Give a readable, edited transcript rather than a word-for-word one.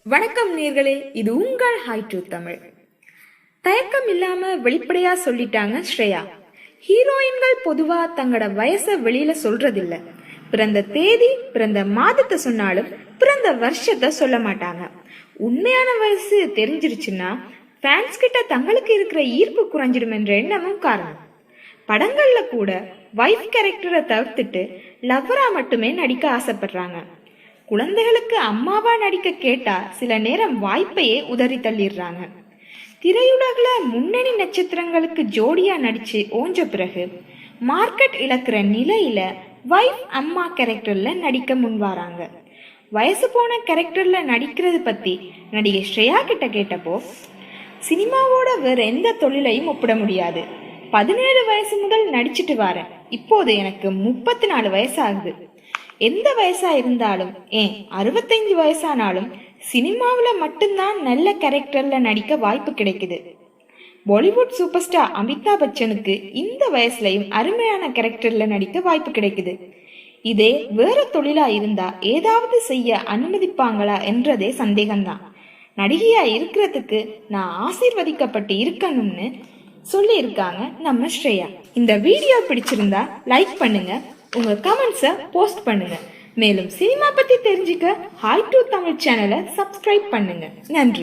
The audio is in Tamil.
வணக்கம் நேர்களே, இது உங்கள் ஹாய் டு தமிழ். தயக்கம் இல்லாம வெளிப்படையா சொல்லிட்டாங்க ஸ்ரேயா. ஹீரோயின்கள் பொதுவா தங்களோட வயசை வெளியில சொல்றதில்ல. பிறந்த தேதி, பிறந்த மாதத்தை சொன்னாலும் பிறந்த வருஷத்தை சொல்ல மாட்டாங்க. உண்மையான வயசு தெரிஞ்சிருச்சுன்னா ஃபேன்ஸ் கிட்ட தங்களுக்கு இருக்கிற ஈர்ப்பு குறைஞ்சிடும் என்ற எண்ணமும் காரணம். படங்கள்ல கூட வைஃப் கேரக்டரை தவிர்த்துட்டு லவ்வரா மட்டுமே நடிக்க ஆசைப்படுறாங்க. குழந்தைகளுக்கு அம்மாவா நடிக்க கேட்டா சில நேரம் வாய்ப்பையே உதறி தள்ளிடுறாங்க. திரையுலகில முன்னணி நட்சத்திரங்களுக்கு ஜோடியா நடிச்சு ஓஞ்ச பிறகு மார்க்கெட் இழக்கிற நிலையில வைஃப் அம்மா கேரக்டர்ல நடிக்க முன்வாராங்க. வயசு போன கேரக்டர்ல நடிக்கிறது பத்தி நடிகை ஸ்ரேயா கிட்ட கேட்டப்போ, சினிமாவோட வேற எந்த தொழிலையும் ஒப்பிட முடியாது. 17 வயசு முதல் நடிச்சுட்டு வரேன். இப்போது எனக்கு 34 வயசு ஆகுது. எந்த வயசா இருந்தாலும், 65 வயசானாலும் சினிமாவில் மட்டும்தான் நல்ல கேரக்டர்ல நடிக்க வாய்ப்பு கிடைக்குது. பாலிவுட் சூப்பர் ஸ்டார் அமிதாப் பச்சனுக்கு இந்த வயசுலயும் அருமையான கேரக்டர்ல நடிக்க வாய்ப்பு கிடைக்குது. இதே வேற தொழிலா இருந்தா ஏதாவது செய்ய அனுமதிப்பாங்களா என்றதே சந்தேகம்தான். நடிகையா இருக்கிறதுக்கு நான் ஆசீர்வதிக்கப்பட்டு இருக்கணும்னு சொல்லி இருக்காங்க நம்ம ஸ்ரேயா. இந்த வீடியோ பிடிச்சிருந்தா லைக் பண்ணுங்க, உங்க கமெண்ட்ஸை போஸ்ட் பண்ணுங்க. மேலும் சினிமா பத்தி தெரிஞ்சுக்க ஹாய் டு தமிழ் சேனலை சப்ஸ்கிரைப் பண்ணுங்க. நன்றி.